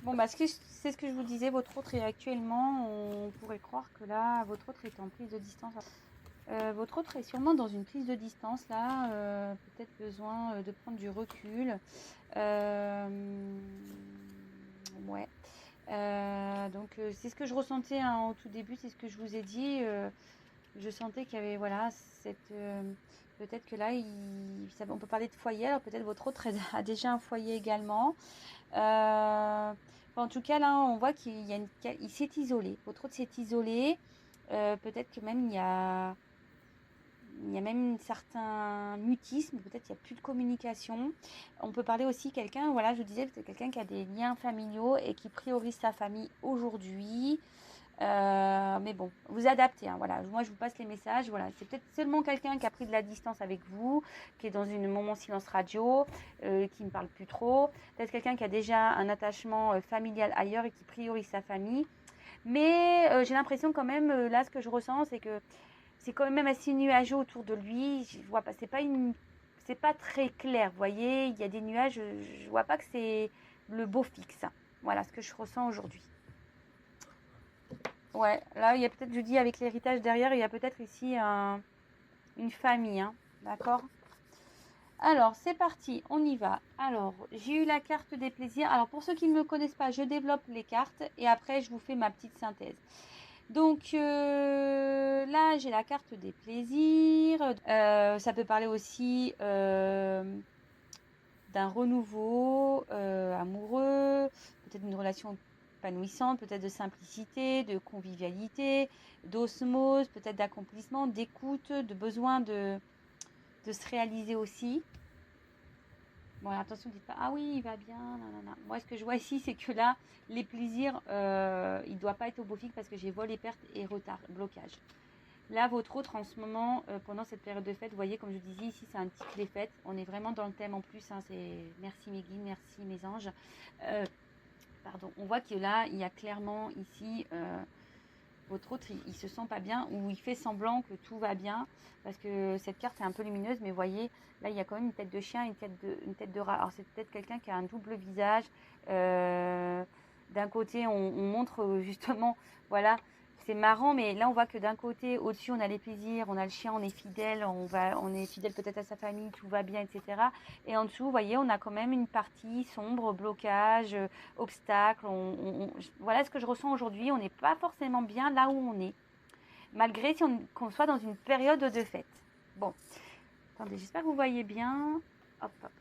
Bon, c'est ce que je vous disais, votre autre est actuellement, on pourrait croire que là, votre autre est en prise de distance. Votre autre est sûrement dans une prise de distance, là, peut-être besoin de prendre du recul. Ouais. Donc, c'est ce que je ressentais hein, au tout début, c'est ce que je vous ai dit. Je sentais qu'il y avait, voilà, peut-être que là, on peut parler de foyer, alors peut-être votre autre a déjà un foyer également. En tout cas, là, on voit il s'est isolé. Votre autre s'est isolé. Peut-être que même il y a même un certain mutisme, peut-être il n'y a plus de communication. On peut parler aussi quelqu'un, voilà, je vous disais, peut-être quelqu'un qui a des liens familiaux et qui priorise sa famille aujourd'hui. Mais bon, vous adaptez, hein, voilà. Moi, je vous passe les messages, voilà. C'est peut-être seulement quelqu'un qui a pris de la distance avec vous, qui est dans une moment silence radio, qui ne parle plus trop. Peut-être quelqu'un qui a déjà un attachement familial ailleurs et qui priorise sa famille. Mais j'ai l'impression quand même, là, ce que je ressens, c'est que c'est quand même assez nuageux autour de lui. Je vois pas, c'est pas très clair. Vous voyez, il y a des nuages. Je vois pas que c'est le beau fixe. Voilà ce que je ressens aujourd'hui. Ouais, là, il y a peut-être, je dis, avec l'héritage derrière, il y a peut-être ici une famille. Hein, d'accord? Alors, c'est parti, on y va. Alors, j'ai eu la carte des plaisirs. Alors, pour ceux qui ne me connaissent pas, je développe les cartes et après, je vous fais ma petite synthèse. Donc, là, j'ai la carte des plaisirs. Ça peut parler aussi d'un renouveau amoureux, peut-être une relation épanouissante, peut-être de simplicité, de convivialité, d'osmose, peut-être d'accomplissement, d'écoute, de besoin de se réaliser aussi. Bon, attention, dites pas, ah oui, il va bien, nanana. Moi, ce que je vois ici, c'est que là, les plaisirs, il ne doit pas être au beau fixe parce que j'ai vol et perte et retard, blocage. Là, votre autre, en ce moment, pendant cette période de fête, vous voyez, comme je vous disais, ici, c'est un petit les fêtes. On est vraiment dans le thème en plus. Hein, c'est merci mes guides, merci mes anges. Pardon. On voit que là, il y a clairement ici, votre autre, il se sent pas bien ou il fait semblant que tout va bien parce que cette carte est un peu lumineuse. Mais vous voyez, là, il y a quand même une tête de chien, une tête de rat. Alors, c'est peut-être quelqu'un qui a un double visage. D'un côté, on montre justement, voilà, c'est marrant, mais là, on voit que d'un côté, au-dessus, on a les plaisirs, on a le chien, on est fidèle, on est fidèle peut-être à sa famille, tout va bien, etc. Et en dessous, vous voyez, on a quand même une partie sombre, blocage, obstacle. Voilà ce que je ressens aujourd'hui. On n'est pas forcément bien là où on est, malgré qu'on soit dans une période de fête. Bon, attendez, j'espère que vous voyez bien. Hop, hop.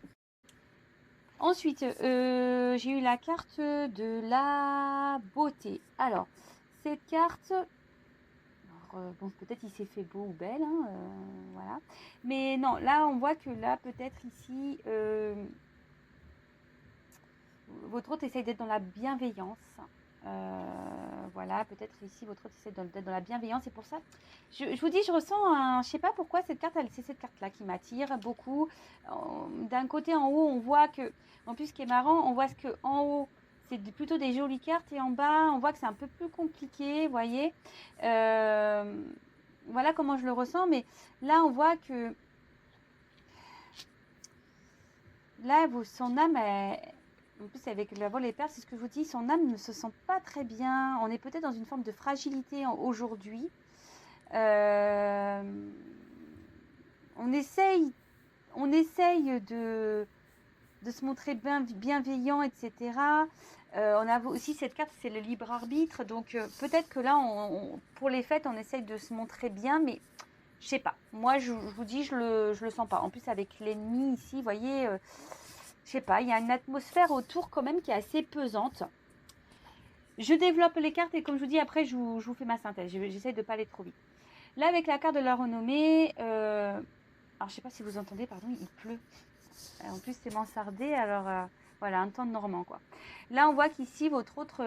Ensuite, j'ai eu la carte de la beauté. Alors, cette carte, bon, peut-être il s'est fait beau ou belle, hein, voilà. Mais non, là, on voit que là, peut-être ici, votre hôte essaye d'être dans la bienveillance. Voilà, peut-être ici, votre hôte essaie d'être dans la bienveillance. C'est pour ça, je vous dis, je ressens je sais pas pourquoi cette carte, c'est cette carte-là qui m'attire beaucoup. D'un côté, en haut, on voit que, en plus, ce qui est marrant, on voit ce que en haut, c'est plutôt des jolies cartes et en bas, on voit que c'est un peu plus compliqué, vous voyez. Voilà comment je le ressens, mais là, on voit que là, son âme, en plus avec la vol et pertes, c'est ce que je vous dis, son âme ne se sent pas très bien. On est peut-être dans une forme de fragilité aujourd'hui. On essaye de se montrer bienveillant, etc. On a aussi cette carte, c'est le libre arbitre. Donc peut-être que là, pour les fêtes, on essaye de se montrer bien, mais je sais pas. Moi, je vous dis, je le sens pas. En plus, avec l'ennemi ici, vous voyez, je sais pas, il y a une atmosphère autour quand même qui est assez pesante. Je développe les cartes et comme je vous dis, après, je vous fais ma synthèse. J'essaie de pas aller trop vite. Là, avec la carte de la renommée, alors je sais pas si vous entendez, pardon, il pleut. En plus, c'est mansardé, alors voilà, un temps de normand, quoi. Là, on voit qu'ici, votre autre,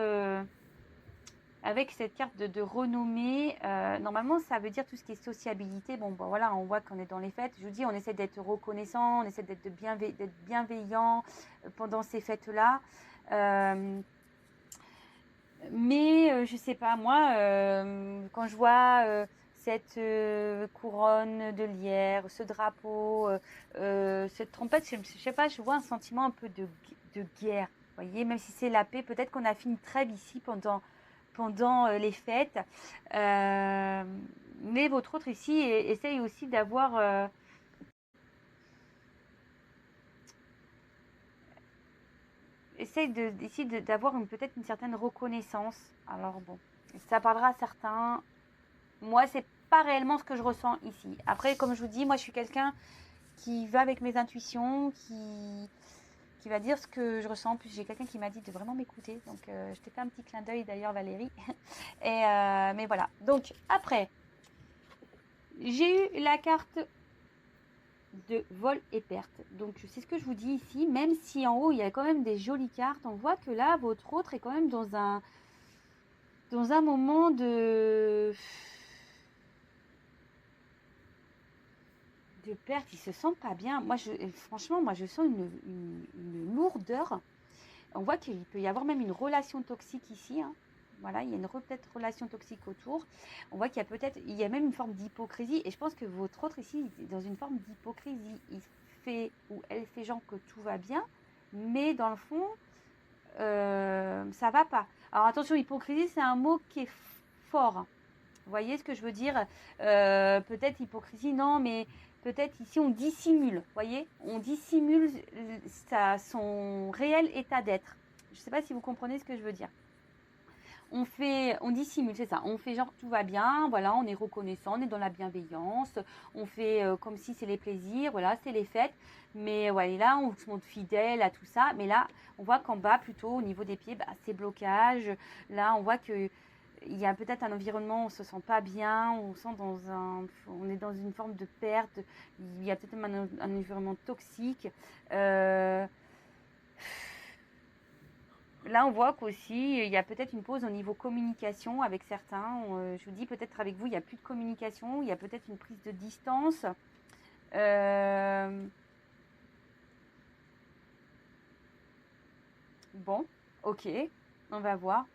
avec cette carte de renommée, normalement, ça veut dire tout ce qui est sociabilité. Bon, voilà, on voit qu'on est dans les fêtes. Je vous dis, on essaie d'être reconnaissant, on essaie d'être bienveillant pendant ces fêtes-là. Mais je sais pas, moi, quand je vois cette couronne de lierre, ce drapeau, cette trompette, je sais pas, je vois un sentiment un peu de guerre. voyez, même si c'est la paix, peut-être qu'on a fait une trêve ici pendant les fêtes. Mais votre autre ici essaye aussi d'avoir... essaye ici d'avoir peut-être une certaine reconnaissance. Alors bon, ça parlera à certains. Moi, c'est pas réellement ce que je ressens ici. Après, comme je vous dis, moi, je suis quelqu'un qui va avec mes intuitions, qui va dire ce que je ressens. Puis j'ai quelqu'un qui m'a dit de vraiment m'écouter. Donc, je t'ai fait un petit clin d'œil d'ailleurs, Valérie. Mais voilà. Donc, après, j'ai eu la carte de vol et perte. Donc, c'est ce que je vous dis ici. Même si en haut, il y a quand même des jolies cartes, on voit que là, votre autre est quand même dans un moment de perte. Il se sent pas bien. Moi, franchement, je sens une lourdeur. On voit qu'il peut y avoir même une relation toxique ici. Hein. Voilà, il y a peut-être relation toxique autour. On voit qu'il y a même une forme d'hypocrisie. Et je pense que votre autre ici est dans une forme d'hypocrisie. Il fait ou elle fait genre que tout va bien, mais dans le fond, ça va pas. Alors attention, hypocrisie, c'est un mot qui est fort. Vous voyez ce que je veux dire? Peut-être hypocrisie, non, mais peut-être ici on dissimule. Vous voyez? On dissimule son réel état d'être. Je ne sais pas si vous comprenez ce que je veux dire. On dissimule, c'est ça. On fait genre tout va bien, voilà, on est reconnaissant, on est dans la bienveillance, on fait comme si c'est les plaisirs, voilà, c'est les fêtes. Mais ouais, là, on se montre fidèle à tout ça. Mais là, on voit qu'en bas, plutôt au niveau des pieds, c'est blocage. Là, on voit que il y a peut-être un environnement où on ne se sent pas bien, on est dans une forme de perte. Il y a peut-être même un environnement toxique. Là, on voit qu'aussi, il y a peut-être une pause au niveau communication avec certains. Je vous dis, peut-être avec vous, il n'y a plus de communication. Il y a peut-être une prise de distance. Bon, ok, on va voir.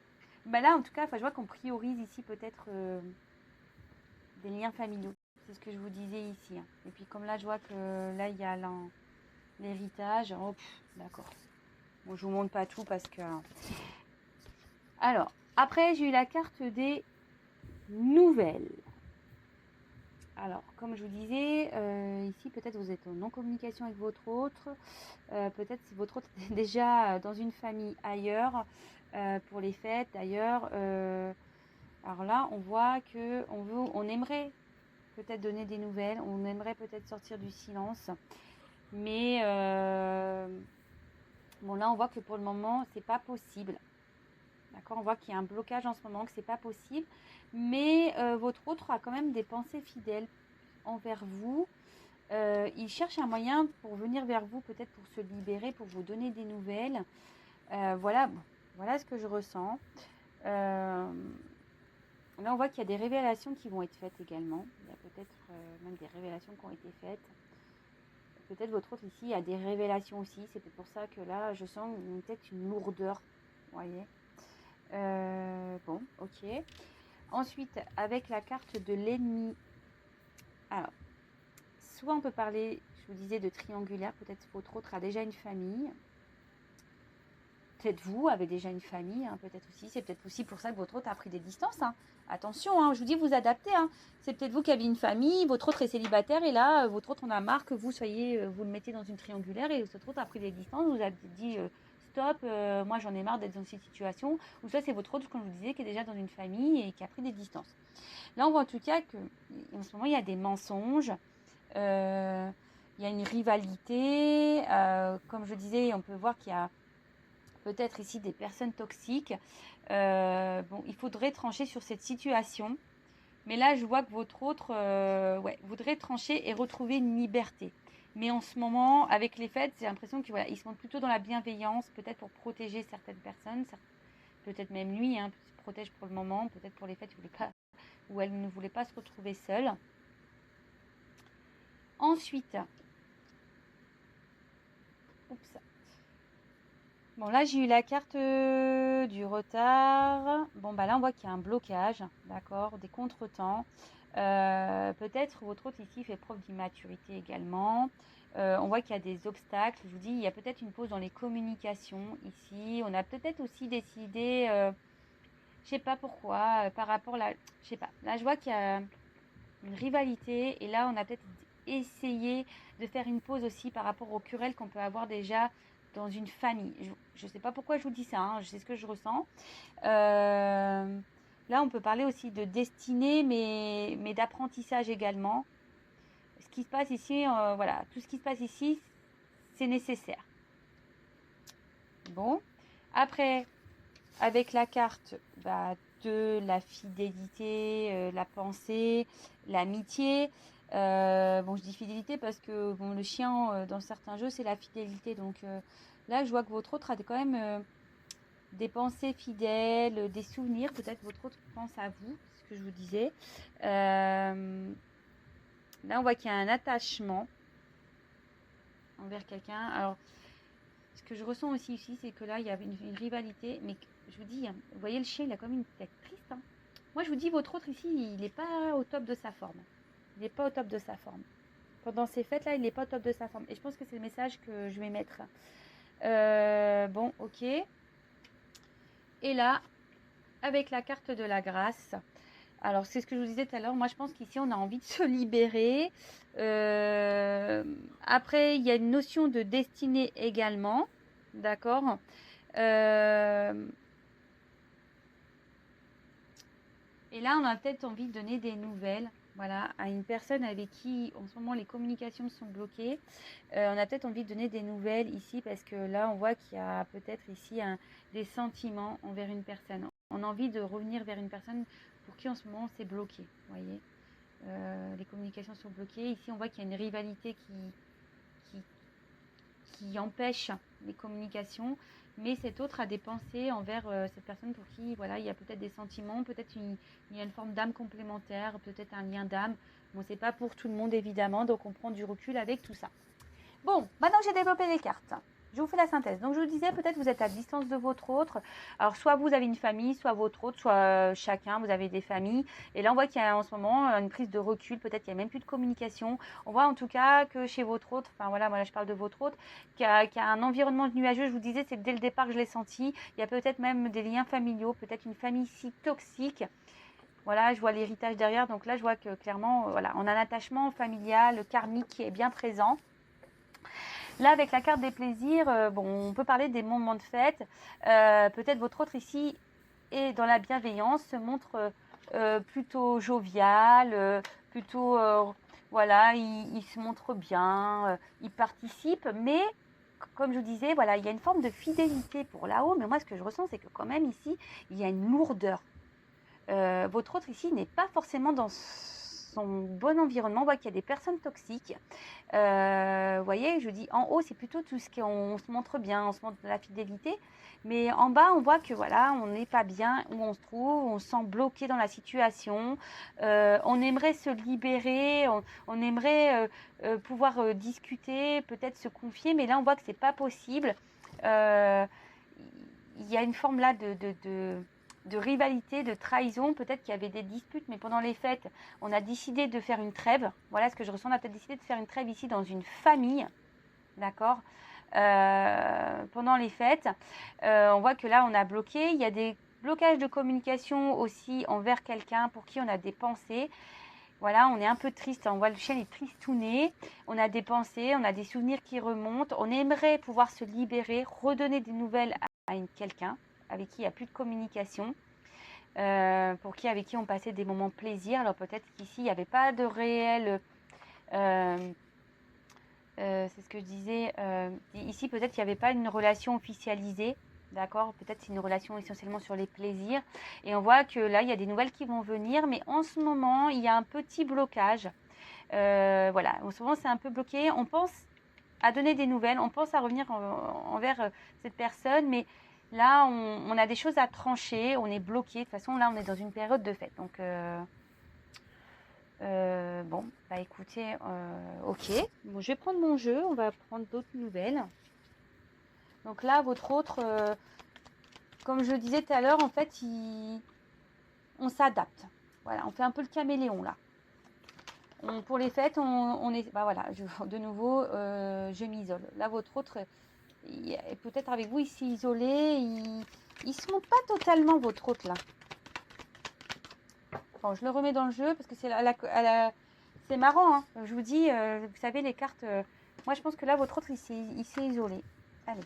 Là, en tout cas, je vois qu'on priorise ici peut-être des liens familiaux. C'est ce que je vous disais ici. Hein. Et puis, comme là, je vois que là, il y a l'héritage. Oh, d'accord. Bon, je vous montre pas tout parce que... Alors, après, j'ai eu la carte des nouvelles. Alors, comme je vous disais, ici, peut-être vous êtes en non-communication avec votre autre. Peut-être si votre autre est déjà dans une famille ailleurs, pour les fêtes d'ailleurs. Alors là, on voit on aimerait peut-être donner des nouvelles, on aimerait peut-être sortir du silence. Mais bon, là, on voit que pour le moment, c'est pas possible. D'accord, on voit qu'il y a un blocage en ce moment, que c'est pas possible. Mais votre autre a quand même des pensées fidèles envers vous. Il cherche un moyen pour venir vers vous, peut-être pour se libérer, pour vous donner des nouvelles. Voilà ce que je ressens. Là, on voit qu'il y a des révélations qui vont être faites également. Il y a peut-être même des révélations qui ont été faites. Peut-être votre autre ici a des révélations aussi. C'est peut-être pour ça que là, je sens peut-être une lourdeur. Vous voyez. Bon, ok. Ensuite, avec la carte de l'ennemi. Alors, soit on peut parler, je vous disais, de triangulaire. Peut-être votre autre a déjà une famille. Peut-être vous avez déjà une famille, hein, peut-être aussi. C'est peut-être aussi pour ça que votre autre a pris des distances. Hein. Attention, hein, je vous dis, vous adaptez. Hein. C'est peut-être vous qui avez une famille, votre autre est célibataire et là, votre autre en a marre que vous le mettez dans une triangulaire et votre autre a pris des distances. Vous avez dit stop, moi j'en ai marre d'être dans cette situation. Ou soit c'est votre autre, comme je vous disais, qui est déjà dans une famille et qui a pris des distances. Là, on voit en tout cas qu'en ce moment, il y a des mensonges. Il y a une rivalité. Comme je disais, on peut voir qu'il y a peut-être ici des personnes toxiques. Bon, il faudrait trancher sur cette situation. Mais là, je vois que votre autre voudrait trancher et retrouver une liberté. Mais en ce moment, avec les fêtes, j'ai l'impression qu'il il se montre plutôt dans la bienveillance, peut-être pour protéger certaines personnes, peut-être même lui, hein, se protège pour le moment, peut-être pour les fêtes, où elle ne voulait pas se retrouver seule. Ensuite, bon, là, j'ai eu la carte du retard. Bon, là, on voit qu'il y a un blocage, d'accord, des contretemps. Peut-être votre autre ici fait preuve d'immaturité également. On voit qu'il y a des obstacles. Je vous dis, il y a peut-être une pause dans les communications ici. On a peut-être aussi décidé, je sais pas pourquoi, par rapport là, je sais pas. Là, je vois qu'il y a une rivalité et là, on a peut-être essayé de faire une pause aussi par rapport aux querelles qu'on peut avoir déjà dans une famille. Je sais pas pourquoi je vous dis ça, hein, je sais ce que je ressens. Là, on peut parler aussi de destinée, mais d'apprentissage également. Ce qui se passe ici, voilà, tout ce qui se passe ici, c'est nécessaire. Bon, après, avec la carte de la fidélité, la pensée, l'amitié. Bon, je dis fidélité parce que bon, le chien, dans certains jeux, c'est la fidélité. Donc là, je vois que votre autre a quand même des pensées fidèles, des souvenirs. Peut-être votre autre pense à vous, c'est ce que je vous disais. Là, on voit qu'il y a un attachement envers quelqu'un. Alors, ce que je ressens aussi ici, c'est que là, il y a une rivalité. Mais je vous dis, vous voyez, le chien, il a quand même une tête triste. Hein. Moi, je vous dis, votre autre ici, il n'est pas au top de sa forme. Il n'est pas au top de sa forme. Pendant ces fêtes-là, il n'est pas au top de sa forme. Et je pense que c'est le message que je vais mettre. Bon, ok. Et là, avec la carte de la grâce. Alors, c'est ce que je vous disais tout à l'heure. Moi, je pense qu'ici, on a envie de se libérer. Après, il y a une notion de destinée également. D'accord. Et là, on a peut-être envie de donner des nouvelles. Voilà, à une personne avec qui en ce moment les communications sont bloquées. On a peut-être envie de donner des nouvelles ici parce que là on voit qu'il y a peut-être ici des sentiments envers une personne. On a envie de revenir vers une personne pour qui en ce moment c'est bloqué. Vous voyez, les communications sont bloquées. Ici on voit qu'il y a une rivalité qui empêche les communications. Mais cet autre a des pensées envers cette personne pour qui voilà, il y a peut-être des sentiments, peut-être il y a une forme d'âme complémentaire, peut-être un lien d'âme. Bon, c'est pas pour tout le monde évidemment, donc on prend du recul avec tout ça. Bon, maintenant que j'ai développé les cartes, je vous fais la synthèse. Donc je vous disais, peut-être vous êtes à distance de votre autre. Alors soit vous avez une famille, soit votre autre, soit chacun, vous avez des familles. Et là on voit qu'il y a en ce moment une prise de recul, peut-être qu'il n'y a même plus de communication. On voit en tout cas que chez votre autre, enfin voilà, moi là je parle de votre autre, qu'il y a un environnement nuageux. Je vous disais, c'est dès le départ que je l'ai senti. Il y a peut-être même des liens familiaux, peut-être une famille si toxique. Voilà, je vois l'héritage derrière. Donc là je vois que clairement, voilà, on a un attachement familial, karmique qui est bien présent. Là, avec la carte des plaisirs, bon, on peut parler des moments de fête. Peut-être votre autre ici est dans la bienveillance, se montre plutôt jovial, plutôt, voilà, il se montre bien, il participe, mais comme je vous disais, voilà, il y a une forme de fidélité pour là-haut, mais moi, ce que je ressens, c'est que quand même ici, il y a une lourdeur. Votre autre ici n'est pas forcément dans son bon environnement. On voit qu'il y a des personnes toxiques. Vous voyez, je dis en haut, c'est plutôt tout ce qu'on se montre bien, on se montre de la fidélité. Mais en bas, on voit que voilà, on n'est pas bien où on se trouve, on se sent bloqué dans la situation. On aimerait se libérer, on aimerait pouvoir discuter, peut-être se confier, mais là, on voit que c'est pas possible. Il y a une forme là de rivalité, de trahison. Peut-être qu'il y avait des disputes, mais pendant les fêtes, on a décidé de faire une trêve. Voilà ce que je ressens. On a peut-être décidé de faire une trêve ici dans une famille. D'accord, pendant les fêtes. On voit que là, on a bloqué. Il y a des blocages de communication aussi envers quelqu'un pour qui on a des pensées. Voilà, on est un peu triste. On voit le chien est tristouné. On a des pensées, on a des souvenirs qui remontent. On aimerait pouvoir se libérer, redonner des nouvelles à quelqu'un avec qui il n'y a plus de communication, pour qui avec qui on passait des moments plaisir. Alors peut-être qu'ici il n'y avait pas de réel, c'est ce que je disais, ici peut-être qu'il n'y avait pas une relation officialisée, d'accord, peut-être c'est une relation essentiellement sur les plaisirs, et on voit que là il y a des nouvelles qui vont venir, mais en ce moment il y a un petit blocage, voilà, en ce moment c'est un peu bloqué, on pense à donner des nouvelles, on pense à revenir envers cette personne, mais là, on a des choses à trancher, on est bloqué. De toute façon, là, on est dans une période de fête. Donc, bon, bah écoutez, ok. Bon, je vais prendre mon jeu, on va prendre d'autres nouvelles. Donc là, votre autre, comme je le disais tout à l'heure, en fait, on s'adapte. Voilà, on fait un peu le caméléon, là. Pour les fêtes, on est... Bah voilà, de nouveau, je m'isole. Là, votre autre, peut-être avec vous, il s'est isolé. Il se montre pas totalement, votre autre, là. Bon, je le remets dans le jeu parce que c'est marrant. Hein. Je vous dis, vous savez, les cartes... moi, je pense que là, votre autre, il s'est isolé. Allez.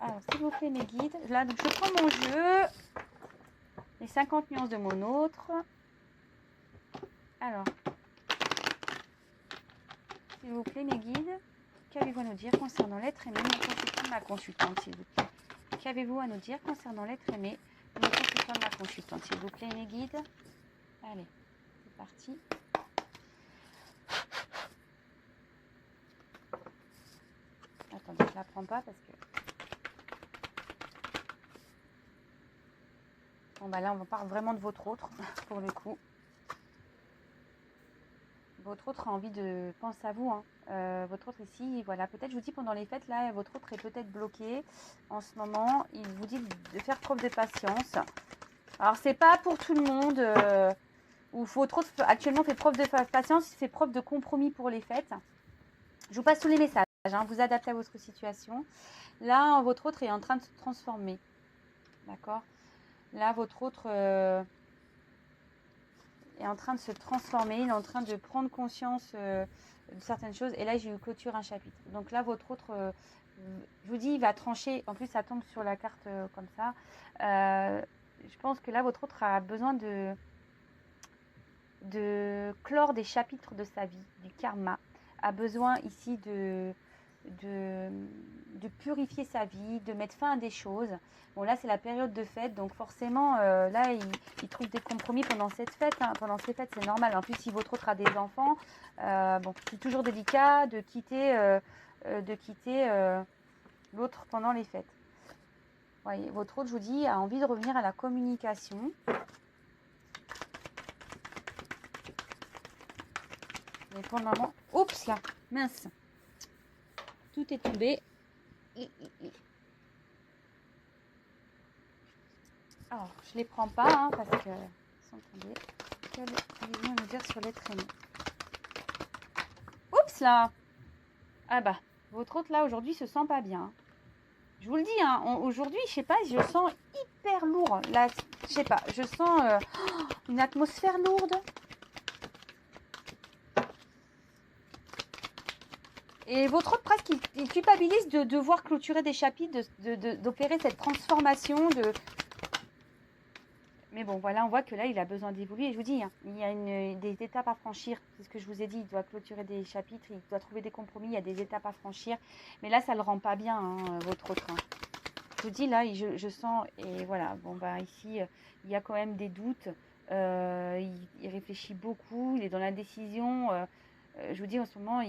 Alors, s'il vous plaît, mes guides. Là, donc, je prends mon jeu. Les 50 nuances de mon autre. Alors, s'il vous plaît, mes guides, qu'avez-vous à nous dire concernant l'être aimé, mon consultant, ma consultante, s'il vous plaît. Qu'avez-vous à nous dire concernant l'être aimé, mon consultant, ma consultante, s'il vous plaît, mes guides. Allez, c'est parti. Attendez, je ne la prends pas parce que... Bon, bah là, on parle vraiment de votre autre, pour le coup. Votre autre a envie de penser à vous. Hein. Votre autre ici, voilà, peut-être, je vous dis, pendant les fêtes, là, votre autre est peut-être bloqué en ce moment. Il vous dit de faire preuve de patience. Alors, c'est pas pour tout le monde. Ou votre autre, actuellement, fait preuve de patience, fait preuve de compromis pour les fêtes. Je vous passe tous les messages. Hein, vous adaptez à votre situation. Là, votre autre est en train de se transformer. D'accord? Là, votre autre... est en train de se transformer, il est en train de prendre conscience de certaines choses. Et là, j'ai eu clôture un chapitre. Donc là, votre autre, je vous dis, il va trancher. En plus, ça tombe sur la carte comme ça. Je pense que là, votre autre a besoin de clore des chapitres de sa vie, du karma. A besoin ici de purifier sa vie, de mettre fin à des choses. Bon, là, c'est la période de fête, donc forcément, là, il trouve des compromis pendant cette fête. Hein. Pendant ces fêtes, c'est normal. En plus, si votre autre a des enfants, bon, c'est toujours délicat de quitter l'autre pendant les fêtes. Voyez, votre autre, je vous dis, a envie de revenir à la communication. Mais pour le moment, oups là, mince. Tout est tombé. Alors, je les prends pas hein, parce que sont tombés. Qu'allez-vous nous dire sur l'être aimé? Oups là. Ah bah, votre autre là aujourd'hui se sent pas bien. Je vous le dis, hein, aujourd'hui, je sais pas, je sens hyper lourd. Là, je sais pas, je sens une atmosphère lourde. Et votre autre presque, il culpabilise de devoir clôturer des chapitres, d'opérer cette transformation. Mais bon, voilà, on voit que là, il a besoin d'évoluer. Et je vous dis, hein, il y a des étapes à franchir. C'est ce que je vous ai dit. Il doit clôturer des chapitres, il doit trouver des compromis. Il y a des étapes à franchir. Mais là, ça ne le rend pas bien, hein, votre autre. Hein. Je vous dis, là, je sens... Et voilà, bon, bah ici, il y a quand même des doutes. Il réfléchit beaucoup. Il est dans la décision. Je vous dis, en ce moment,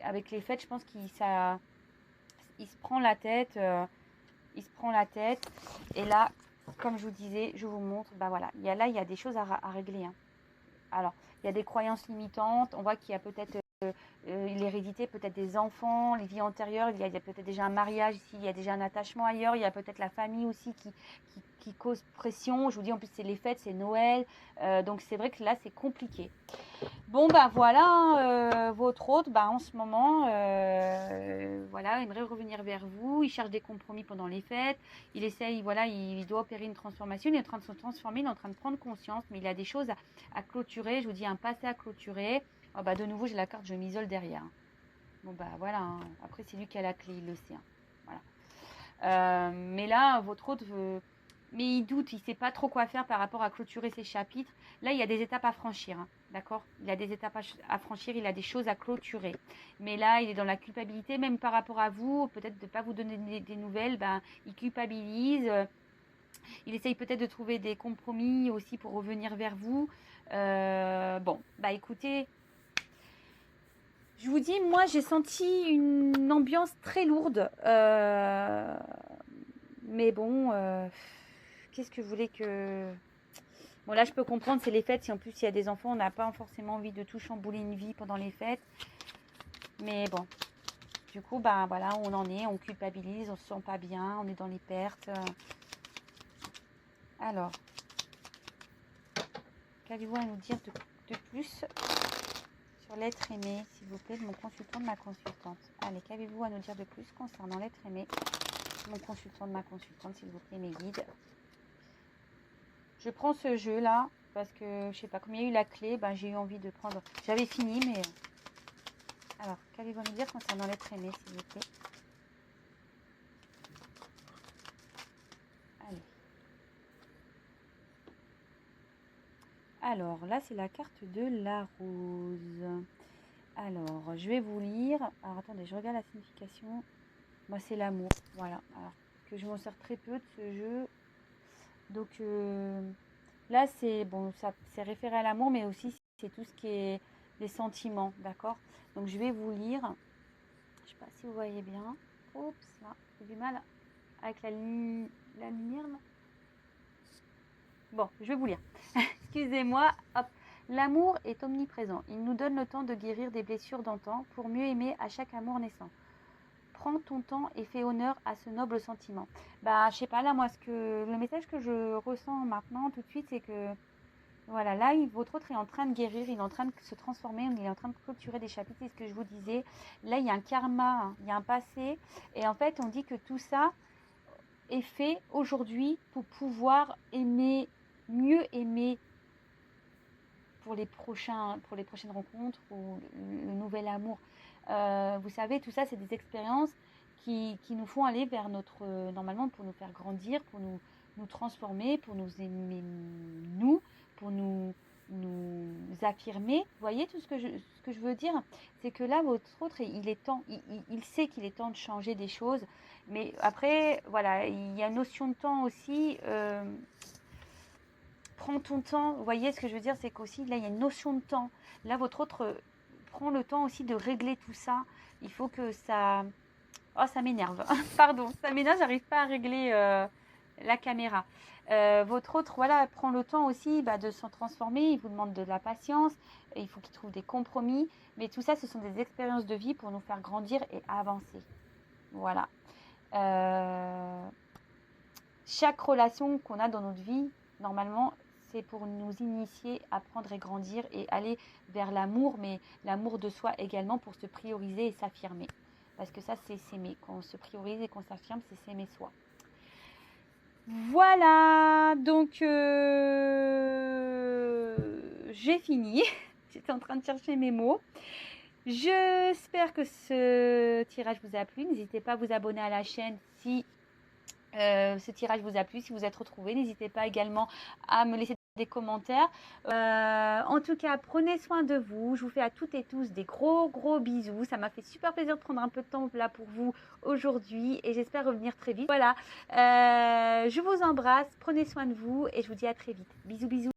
avec les fêtes, je pense qu'il se prend la tête. Il se prend la tête. Et là, comme je vous disais, je vous montre, bah voilà, il y a des choses à régler. Hein. Alors, il y a des croyances limitantes. On voit qu'il y a peut-être l'hérédité, peut-être des enfants, les vies antérieures. Il y a peut-être déjà un mariage ici, il y a déjà un attachement ailleurs. Il y a peut-être la famille aussi qui cause pression. Je vous dis, en plus, c'est les fêtes, c'est Noël. Donc, c'est vrai que là, c'est compliqué. Bon, bah voilà, votre hôte, bah, en ce moment, voilà, aimerait revenir vers vous. Il cherche des compromis pendant les fêtes. Il essaye, voilà, il doit opérer une transformation. Il est en train de se transformer, il est en train de prendre conscience, mais il a des choses à clôturer. Je vous dis, un passé à clôturer. Oh, bah, de nouveau, j'ai la carte, je m'isole derrière. Bon, bah voilà, hein. Après, c'est lui qui a la clé, il le sait. Hein. Voilà. Mais là, votre hôte veut... Mais il doute, il ne sait pas trop quoi faire par rapport à clôturer ses chapitres. Là, il y a des étapes à franchir, hein, d'accord? Il y a des étapes à franchir, il a des choses à clôturer. Mais là, il est dans la culpabilité, même par rapport à vous, peut-être de ne pas vous donner des nouvelles, ben, il culpabilise. Il essaye peut-être de trouver des compromis aussi pour revenir vers vous. Bon, bah écoutez, je vous dis, moi, j'ai senti une ambiance très lourde. Mais bon... qu'est-ce que vous voulez que... Bon, là, je peux comprendre, c'est les fêtes. Si en plus, il y a des enfants, on n'a pas forcément envie de tout chambouler une vie pendant les fêtes. Mais bon, du coup, bah voilà, on en est, on culpabilise, on se sent pas bien, on est dans les pertes. Alors, qu'avez-vous à nous dire de plus sur l'être aimé, s'il vous plaît, de mon consultant, de ma consultante. Allez, qu'avez-vous à nous dire de plus concernant l'être aimé, mon consultant, de ma consultante, s'il vous plaît, mes guides. Je prends ce jeu là parce que je sais pas, comme il y a eu la clé, ben, j'ai eu envie de prendre. J'avais fini, mais alors qu'allez-vous nous dire concernant l'être aimé, s'il vous plaît. Allez. Alors là, c'est la carte de la rose. Alors, je vais vous lire. Alors attendez, je regarde la signification. Moi, c'est l'amour. Voilà. Alors que je m'en sers très peu de ce jeu. Donc là, c'est bon, ça c'est référé à l'amour, mais aussi c'est tout ce qui est les sentiments, d'accord? Donc je vais vous lire. Je sais pas si vous voyez bien. Oups, là, j'ai du mal avec la lumière. Là. Bon, je vais vous lire. Excusez-moi. Hop. L'amour est omniprésent. Il nous donne le temps de guérir des blessures d'antan pour mieux aimer à chaque amour naissant. Prends ton temps et fais honneur à ce noble sentiment. Bah, je sais pas, là, moi, le message que je ressens maintenant, tout de suite, c'est que, voilà, là, votre autre est en train de guérir, il est en train de se transformer, il est en train de clôturer des chapitres, c'est ce que je vous disais. Là, il y a un karma, hein, il y a un passé, et en fait, on dit que tout ça est fait aujourd'hui pour pouvoir aimer, mieux aimer pour les prochaines rencontres ou le nouvel amour. Vous savez, tout ça, c'est des expériences qui nous font aller vers normalement, pour nous faire grandir, pour nous transformer, pour nous aimer nous, pour nous affirmer. Vous voyez tout ce que je veux dire? C'est que là, votre autre, il est temps, il sait qu'il est temps de changer des choses. Mais après, voilà, il y a une notion de temps aussi. Prends ton temps. Vous voyez ce que je veux dire? C'est qu'aussi, là, il y a une notion de temps. Là, votre autre prend le temps aussi de régler tout ça. Il faut que ça... Oh, ça m'énerve. Pardon, ça m'énerve, j'arrive pas à régler la caméra. Votre autre, voilà, prend le temps aussi de s'en transformer. Il vous demande de la patience. Il faut qu'il trouve des compromis. Mais tout ça, ce sont des expériences de vie pour nous faire grandir et avancer. Voilà. Chaque relation qu'on a dans notre vie, normalement, c'est pour nous initier, apprendre et grandir et aller vers l'amour, mais l'amour de soi également pour se prioriser et s'affirmer. Parce que ça, c'est s'aimer. Quand on se priorise et qu'on s'affirme, c'est s'aimer soi. Voilà, donc j'ai fini. J'étais en train de chercher mes mots. J'espère que ce tirage vous a plu. N'hésitez pas à vous abonner à la chaîne si ce tirage vous a plu, si vous êtes retrouvé. N'hésitez pas également à me laisser des commentaires. En tout cas, prenez soin de vous. Je vous fais à toutes et tous des gros bisous. Ça m'a fait super plaisir de prendre un peu de temps là pour vous aujourd'hui et j'espère revenir très vite. Voilà, je vous embrasse, prenez soin de vous et je vous dis à très vite. Bisous.